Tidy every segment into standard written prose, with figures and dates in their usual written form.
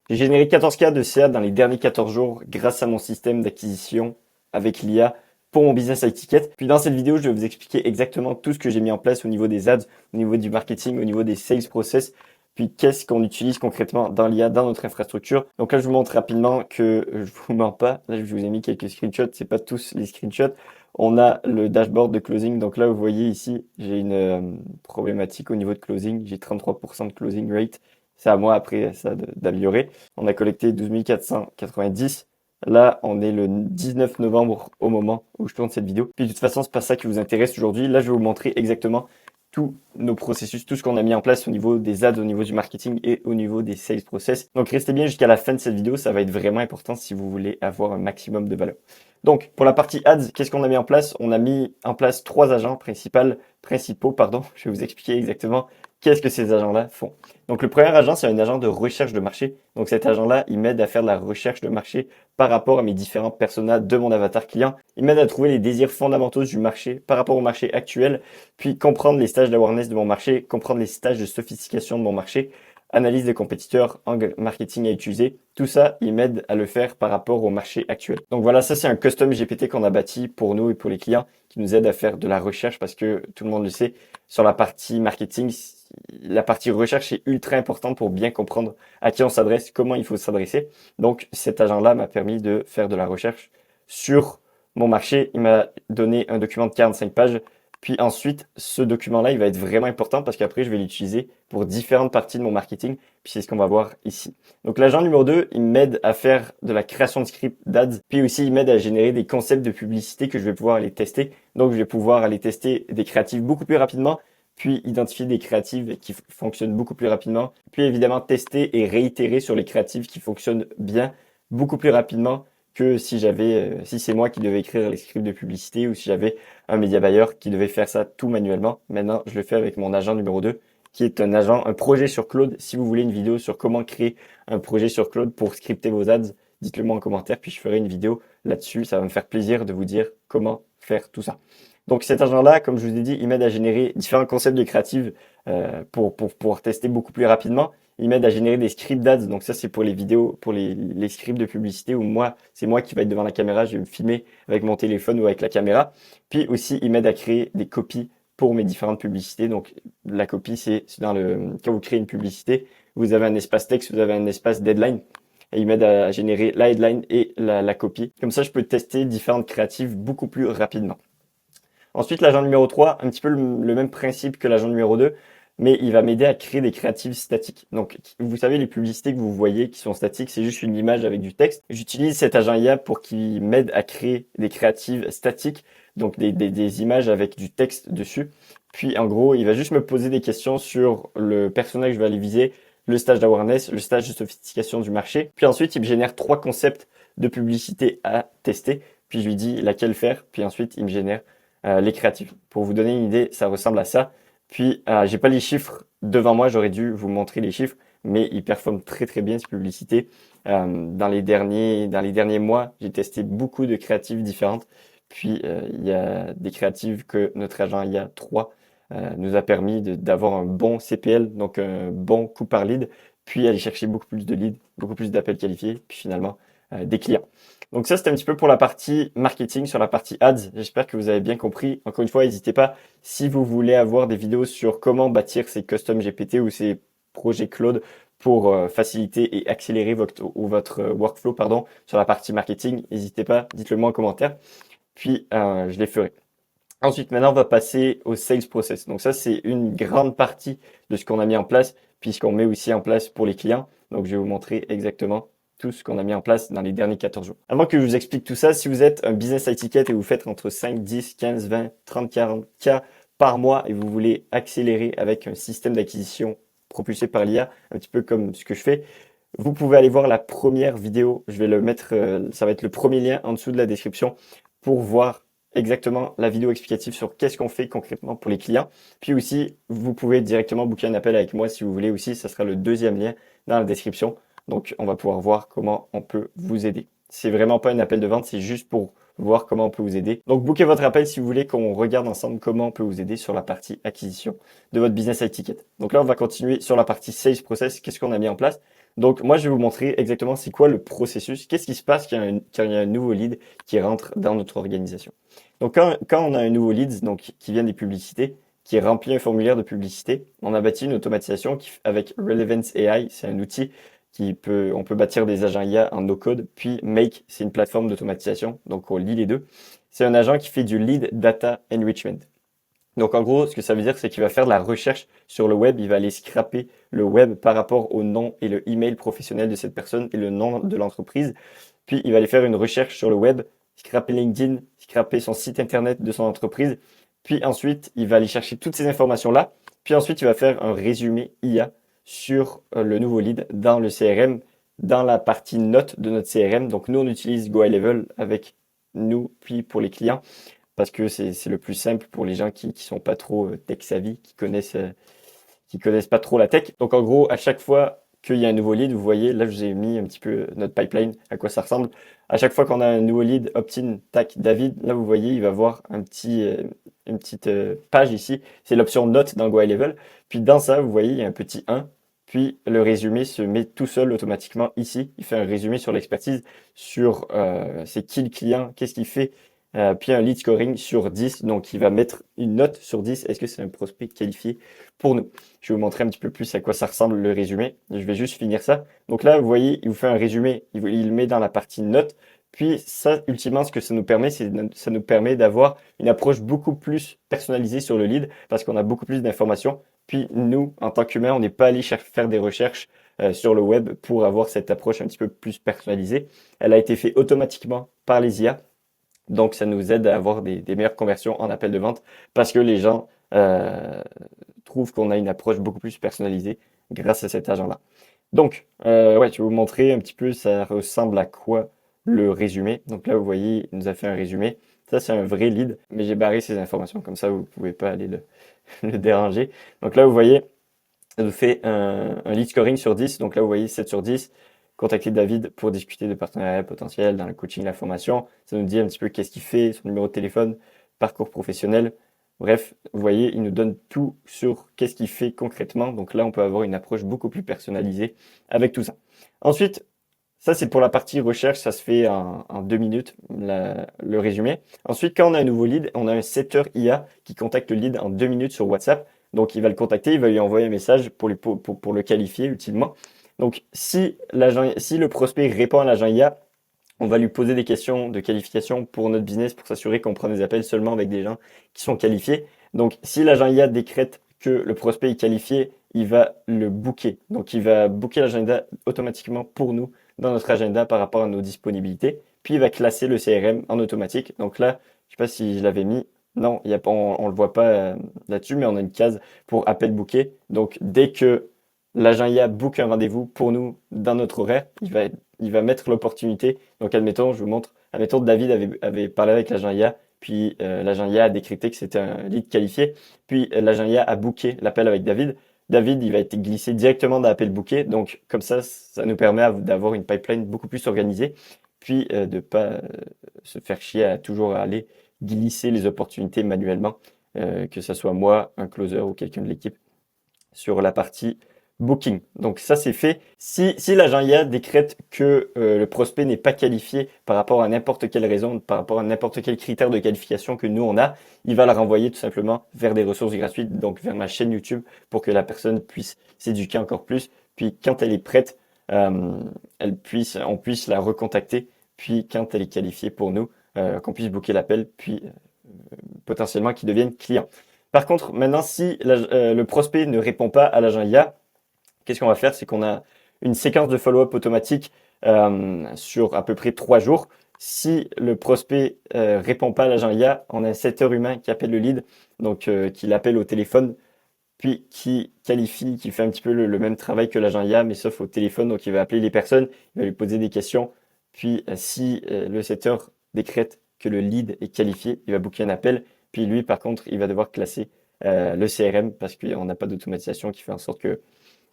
J'ai généré 14K de CA dans les derniers 14 jours grâce à mon système d'acquisition avec l'IA pour mon business high ticket. Puis dans cette vidéo, je vais vous expliquer exactement tout ce que j'ai mis en place au niveau des ads, au niveau du marketing, au niveau des sales process, puis qu'est-ce qu'on utilise concrètement dans l'IA, dans notre infrastructure. Donc là, je vous montre rapidement que je vous mens pas. Là, je vous ai mis quelques screenshots, c'est pas tous les screenshots. On a le dashboard de closing. Donc là, vous voyez ici, j'ai une problématique au niveau de closing. J'ai 33% de closing rate. C'est à moi après ça d'améliorer. On a collecté 12 490. Là, on est le 19 novembre au moment où je tourne cette vidéo. Puis de toute façon, c'est pas ça qui vous intéresse aujourd'hui. Là, je vais vous montrer exactement tous nos processus, tout ce qu'on a mis en place au niveau des ads, au niveau du marketing et au niveau des sales process. Donc, restez bien jusqu'à la fin de cette vidéo. Ça va être vraiment important si vous voulez avoir un maximum de valeur. Donc, pour la partie ads, qu'est-ce qu'on a mis en place? On a mis en place 3 agents principaux. Je vais vous expliquer exactement qu'est-ce que ces agents-là font. Donc, le premier agent, c'est un agent de recherche de marché. Donc, cet agent-là, il m'aide à faire de la recherche de marché par rapport à mes différents personas de mon avatar client. Il m'aide à trouver les désirs fondamentaux du marché par rapport au marché actuel, puis comprendre les stages d'awareness de mon marché, comprendre les stages de sophistication de mon marché, analyse des compétiteurs, angle marketing à utiliser. Tout ça, il m'aide à le faire par rapport au marché actuel. Donc voilà, ça c'est un custom GPT qu'on a bâti pour nous et pour les clients qui nous aide à faire de la recherche parce que tout le monde le sait, sur la partie marketing, la partie recherche est ultra importante pour bien comprendre à qui on s'adresse, comment il faut s'adresser. Donc cet agent-là m'a permis de faire de la recherche sur mon marché. Il m'a donné un document de 45 pages. Puis ensuite, ce document-là, il va être vraiment important parce qu'après, je vais l'utiliser pour différentes parties de mon marketing. Puis c'est ce qu'on va voir ici. Donc l'agent numéro 2, il m'aide à faire de la création de scripts d'ads. Puis aussi, il m'aide à générer des concepts de publicité que je vais pouvoir aller tester. Donc je vais pouvoir aller tester des créatifs beaucoup plus rapidement, puis identifier des créatives qui fonctionnent beaucoup plus rapidement. Puis évidemment, tester et réitérer sur les créatives qui fonctionnent bien beaucoup plus rapidement que si si c'est moi qui devais écrire les scripts de publicité ou si j'avais un média buyer qui devait faire ça tout manuellement. Maintenant, je le fais avec mon agent numéro 2, qui est un projet sur Claude. Si vous voulez une vidéo sur comment créer un projet sur Claude pour scripter vos ads, dites-le moi en commentaire, puis je ferai une vidéo là-dessus. Ça va me faire plaisir de vous dire comment faire tout ça. Donc cet agent-là, comme je vous ai dit, il m'aide à générer différents concepts de créatives pour pouvoir tester beaucoup plus rapidement. Il m'aide à générer des scripts d'ads. Donc ça, c'est pour les vidéos, pour les scripts de publicité où c'est moi qui vais être devant la caméra, je vais me filmer avec mon téléphone ou avec la caméra. Puis aussi, il m'aide à créer des copies pour mes différentes publicités. Donc la copie, c'est quand vous créez une publicité, vous avez un espace texte, vous avez un espace deadline. Et il m'aide à générer la headline et la copie. Comme ça, je peux tester différentes créatives beaucoup plus rapidement. Ensuite, l'agent numéro 3, un petit peu le même principe que l'agent numéro 2, mais il va m'aider à créer des créatives statiques. Donc, vous savez, les publicités que vous voyez qui sont statiques, c'est juste une image avec du texte. J'utilise cet agent IA pour qu'il m'aide à créer des créatives statiques, donc des images avec du texte dessus. Puis, en gros, il va juste me poser des questions sur le persona que je vais aller viser, le stage d'awareness, le stage de sophistication du marché. Puis ensuite, il me génère 3 concepts de publicité à tester. Puis je lui dis laquelle faire. Puis ensuite, il me génère les créatives. Pour vous donner une idée, ça ressemble à ça. Puis, j'ai pas les chiffres devant moi, j'aurais dû vous montrer les chiffres, mais ils performent très très bien ces publicités. Dans les derniers mois, j'ai testé beaucoup de créatives différentes. Puis, il y a des créatives que notre agent IA 3 nous a permis d'avoir un bon CPL, donc un bon coût par lead, puis aller chercher beaucoup plus de leads, beaucoup plus d'appels qualifiés, puis finalement des clients. Donc ça, c'était un petit peu pour la partie marketing, sur la partie ads. J'espère que vous avez bien compris. Encore une fois, n'hésitez pas, si vous voulez avoir des vidéos sur comment bâtir ces custom GPT ou ces projets Claude pour faciliter et accélérer votre workflow sur la partie marketing, n'hésitez pas, dites-le moi en commentaire, puis je les ferai. Ensuite, maintenant, on va passer au sales process. Donc ça, c'est une grande partie de ce qu'on a mis en place, puisqu'on met aussi en place pour les clients. Donc je vais vous montrer exactement tout ce qu'on a mis en place dans les derniers 14 jours. Avant que je vous explique tout ça, si vous êtes un business high ticket et vous faites entre 5, 10, 15, 20, 30, 40 K par mois et vous voulez accélérer avec un système d'acquisition propulsé par l'IA, un petit peu comme ce que je fais, vous pouvez aller voir la première vidéo. Je vais le mettre, ça va être le premier lien en dessous de la description pour voir exactement la vidéo explicative sur qu'est-ce qu'on fait concrètement pour les clients. Puis aussi, vous pouvez directement booker un appel avec moi si vous voulez aussi. Ça sera le deuxième lien dans la description. Donc, on va pouvoir voir comment on peut vous aider. C'est vraiment pas un appel de vente, c'est juste pour voir comment on peut vous aider. Donc, bookez votre appel si vous voulez qu'on regarde ensemble comment on peut vous aider sur la partie acquisition de votre business high ticket. Donc là, on va continuer sur la partie sales process. Qu'est-ce qu'on a mis en place? Donc moi, je vais vous montrer exactement c'est quoi le processus, qu'est-ce qui se passe quand il y a un nouveau lead qui rentre dans notre organisation. Donc quand on a un nouveau lead donc, qui vient des publicités, qui remplit un formulaire de publicité, on a bâti une automatisation avec Relevance AI, c'est un outil on peut bâtir des agents IA en no-code, puis Make, c'est une plateforme d'automatisation, donc on lit les deux. C'est un agent qui fait du lead data enrichment. Donc en gros, ce que ça veut dire, c'est qu'il va faire de la recherche sur le web, il va aller scraper le web par rapport au nom et le email professionnel de cette personne et le nom de l'entreprise. Puis il va aller faire une recherche sur le web, scraper LinkedIn, scraper son site internet de son entreprise. Puis ensuite, il va aller chercher toutes ces informations-là. Puis ensuite, il va faire un résumé IA sur le nouveau lead dans le CRM, dans la partie notes de notre CRM. Donc nous, on utilise GoHighLevel avec nous, puis pour les clients parce que c'est le plus simple pour les gens qui sont pas trop tech savvy, qui connaissent pas trop la tech. Donc en gros, à chaque fois qu'il y a un nouveau lead, vous voyez, là je vous ai mis un petit peu notre pipeline, à quoi ça ressemble. À chaque fois qu'on a un nouveau lead, opt-in, tac, David, là vous voyez, il va voir une petite page ici. C'est l'option note dans GoHighLevel. Puis dans ça, vous voyez, il y a un petit 1. Puis le résumé se met tout seul automatiquement ici. Il fait un résumé sur l'expertise, sur c'est qui le client, qu'est-ce qu'il fait, puis un lead scoring sur 10. Donc, il va mettre une note sur 10. Est-ce que c'est un prospect qualifié pour nous? Je vais vous montrer un petit peu plus à quoi ça ressemble le résumé. Je vais juste finir ça. Donc là, vous voyez, il vous fait un résumé. Il le met dans la partie note. Puis ça, ultimement, ce que ça nous permet, ça nous permet d'avoir une approche beaucoup plus personnalisée sur le lead parce qu'on a beaucoup plus d'informations. Puis nous, en tant qu'humains, on n'est pas allé faire des recherches sur le web pour avoir cette approche un petit peu plus personnalisée. Elle a été faite automatiquement par les IA. Donc, ça nous aide à avoir des meilleures conversions en appel de vente parce que les gens trouvent qu'on a une approche beaucoup plus personnalisée grâce à cet agent-là. Donc, ouais, je vais vous montrer un petit peu ça ressemble à quoi le résumé. Donc là, vous voyez, il nous a fait un résumé. Ça, c'est un vrai lead, mais j'ai barré ces informations. Comme ça, vous ne pouvez pas aller le déranger. Donc là, vous voyez, ça nous fait un lead scoring sur 10. Donc là, vous voyez 7 sur 10. Contacter David pour discuter de partenariats potentiels dans le coaching, la formation. Ça nous dit un petit peu qu'est-ce qu'il fait, son numéro de téléphone, parcours professionnel. Bref, vous voyez, il nous donne tout sur qu'est-ce qu'il fait concrètement. Donc là, on peut avoir une approche beaucoup plus personnalisée avec tout ça. Ensuite, ça c'est pour la partie recherche, ça se fait en 2 minutes, le résumé. Ensuite, quand on a un nouveau lead, on a un setter IA qui contacte le lead en 2 minutes sur WhatsApp. Donc il va le contacter, il va lui envoyer un message pour le qualifier utilement. Donc, si le prospect répond à l'agent IA, on va lui poser des questions de qualification pour notre business pour s'assurer qu'on prend des appels seulement avec des gens qui sont qualifiés. Donc, si l'agent IA décrète que le prospect est qualifié, il va le booker. Donc, il va booker l'agenda automatiquement pour nous dans notre agenda par rapport à nos disponibilités. Puis, il va classer le CRM en automatique. Donc là, je ne sais pas si je l'avais mis. Non, il y a pas, on le voit pas là-dessus, mais on a une case pour appel booké. Donc, dès que l'agent IA book un rendez-vous pour nous dans notre horaire, il va mettre l'opportunité. Donc, admettons, je vous montre, admettons, David avait parlé avec l'agent IA, puis l'agent IA a décrypté que c'était un lead qualifié, puis l'agent IA a booké l'appel avec David. David, il va être glissé directement dans l'appel booké. Donc, comme ça nous permet d'avoir une pipeline beaucoup plus organisée, puis de pas se faire chier à toujours aller glisser les opportunités manuellement, que ce soit moi, un closer ou quelqu'un de l'équipe sur la partie booking. Donc ça c'est fait. Si l'agent IA décrète que le prospect n'est pas qualifié par rapport à n'importe quelle raison, par rapport à n'importe quel critère de qualification que nous on a, il va le renvoyer tout simplement vers des ressources gratuites, donc vers ma chaîne YouTube pour que la personne puisse s'éduquer encore plus. Puis quand elle est prête, on puisse la recontacter. Puis quand elle est qualifiée pour nous, qu'on puisse booker l'appel, puis potentiellement qu'il devienne client. Par contre, maintenant, si le prospect ne répond pas à l'agent IA, qu'est-ce qu'on va faire? C'est qu'on a une séquence de follow-up automatique sur à peu près 3 jours. Si le prospect répond pas à l'agent IA, on a un setter humain qui appelle le lead, donc qui l'appelle au téléphone, puis qui qualifie, qui fait un petit peu le même travail que l'agent IA, mais sauf au téléphone. Donc il va appeler les personnes, il va lui poser des questions. Puis si le setter décrète que le lead est qualifié, il va booker un appel. Puis lui, par contre, il va devoir classer le CRM parce qu'on n'a pas d'automatisation qui fait en sorte que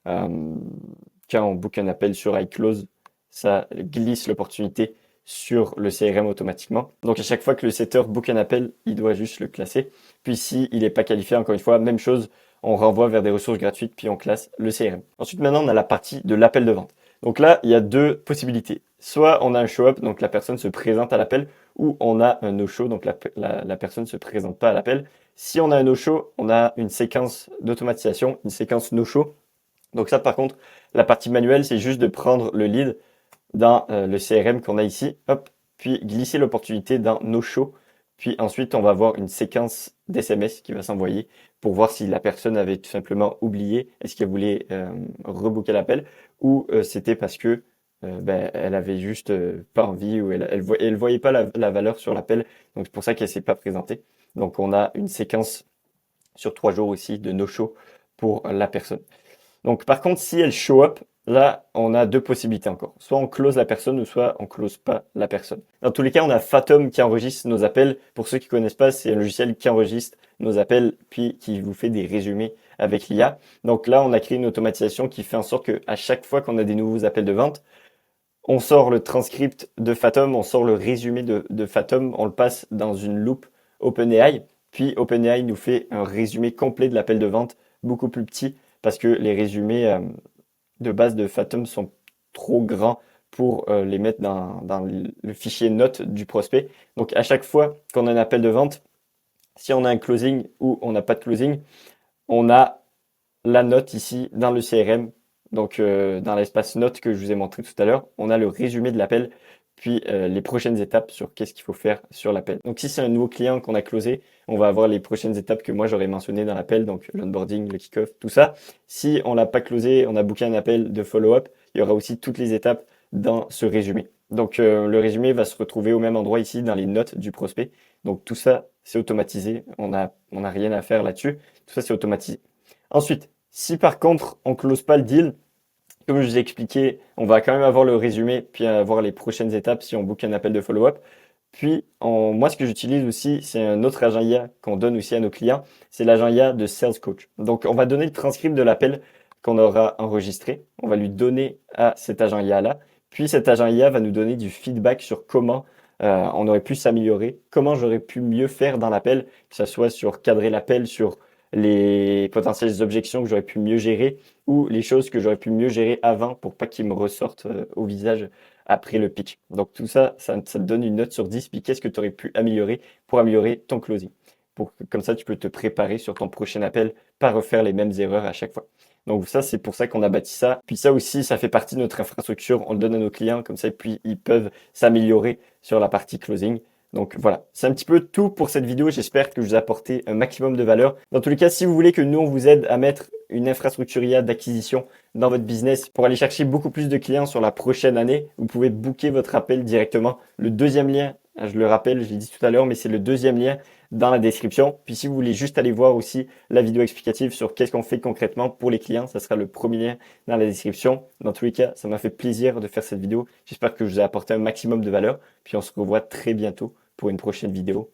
quand on book un appel sur iClose, ça glisse l'opportunité sur le CRM automatiquement. Donc à chaque fois que le setter book un appel, il doit juste le classer. Puis s'il n'est pas qualifié, encore une fois, même chose, on renvoie vers des ressources gratuites, puis on classe le CRM. Ensuite, maintenant, on a la partie de l'appel de vente. Donc là, il y a deux possibilités. Soit on a un show-up, donc la personne se présente à l'appel, ou on a un no-show, donc la personne ne se présente pas à l'appel. Si on a un no-show, on a une séquence d'automatisation, une séquence no-show. Donc ça, par contre, la partie manuelle, c'est juste de prendre le lead dans le CRM qu'on a ici, hop, puis glisser l'opportunité dans no-show. Puis ensuite, on va avoir une séquence d'SMS qui va s'envoyer pour voir si la personne avait tout simplement oublié, est-ce qu'elle voulait rebooker l'appel, ou c'était parce que elle avait juste pas envie, ou elle voyait pas la valeur sur l'appel. Donc c'est pour ça qu'elle s'est pas présentée. Donc on a une séquence sur 3 jours aussi de no-show pour la personne. Donc par contre, si elle show up, là, on a deux possibilités encore. Soit on close la personne ou soit on close pas la personne. Dans tous les cas, on a Fathom qui enregistre nos appels. Pour ceux qui connaissent pas, c'est un logiciel qui enregistre nos appels puis qui vous fait des résumés avec l'IA. Donc là, on a créé une automatisation qui fait en sorte que à chaque fois qu'on a des nouveaux appels de vente, on sort le transcript de Fathom, on sort le résumé de Fathom, on le passe dans une loupe OpenAI. Puis OpenAI nous fait un résumé complet de l'appel de vente, beaucoup plus petit, parce que les résumés de base de Fathom sont trop grands pour les mettre dans le fichier notes du prospect. Donc à chaque fois qu'on a un appel de vente, si on a un closing ou on n'a pas de closing, on a la note ici dans le CRM. Donc dans l'espace notes que je vous ai montré tout à l'heure, on a le résumé de l'appel, puis les prochaines étapes sur qu'est-ce qu'il faut faire sur l'appel. Donc si c'est un nouveau client qu'on a closé, on va avoir les prochaines étapes que moi j'aurais mentionnées dans l'appel, donc l'onboarding, le kick-off, tout ça. Si on l'a pas closé, on a booké un appel de follow-up, il y aura aussi toutes les étapes dans ce résumé. Donc le résumé va se retrouver au même endroit ici dans les notes du prospect. Donc tout ça, c'est automatisé. On a rien à faire là-dessus. Tout ça, c'est automatisé. Ensuite, si par contre on close pas le deal, comme je vous ai expliqué, on va quand même avoir le résumé, puis avoir les prochaines étapes si on book un appel de follow-up. Puis, moi, ce que j'utilise aussi, c'est un autre agent IA qu'on donne aussi à nos clients, c'est l'agent IA de Sales Coach. Donc, on va donner le transcript de l'appel qu'on aura enregistré. On va lui donner à cet agent IA-là. Puis, cet agent IA va nous donner du feedback sur comment on aurait pu s'améliorer, comment j'aurais pu mieux faire dans l'appel, que ce soit sur cadrer l'appel, sur les potentielles objections que j'aurais pu mieux gérer ou les choses que j'aurais pu mieux gérer avant pour pas qu'ils me ressortent au visage après le pitch. Donc tout ça, ça te donne une note sur 10, puis qu'est-ce que tu aurais pu améliorer pour améliorer ton closing. Comme ça, tu peux te préparer sur ton prochain appel, pas refaire les mêmes erreurs à chaque fois. Donc ça, c'est pour ça qu'on a bâti ça. Puis ça aussi, ça fait partie de notre infrastructure. On le donne à nos clients, comme ça, puis ils peuvent s'améliorer sur la partie closing. Donc voilà, c'est un petit peu tout pour cette vidéo. J'espère que je vous ai apporté un maximum de valeur. Dans tous les cas, si vous voulez que nous, on vous aide à mettre une infrastructure IA d'acquisition dans votre business pour aller chercher beaucoup plus de clients sur la prochaine année, vous pouvez booker votre appel directement. Le deuxième lien, je le rappelle, je l'ai dit tout à l'heure, mais c'est le deuxième lien dans la description. Puis si vous voulez juste aller voir aussi la vidéo explicative sur qu'est-ce qu'on fait concrètement pour les clients, ça sera le premier lien dans la description. Dans tous les cas, ça m'a fait plaisir de faire cette vidéo. J'espère que je vous ai apporté un maximum de valeur. Puis on se revoit très bientôt pour une prochaine vidéo.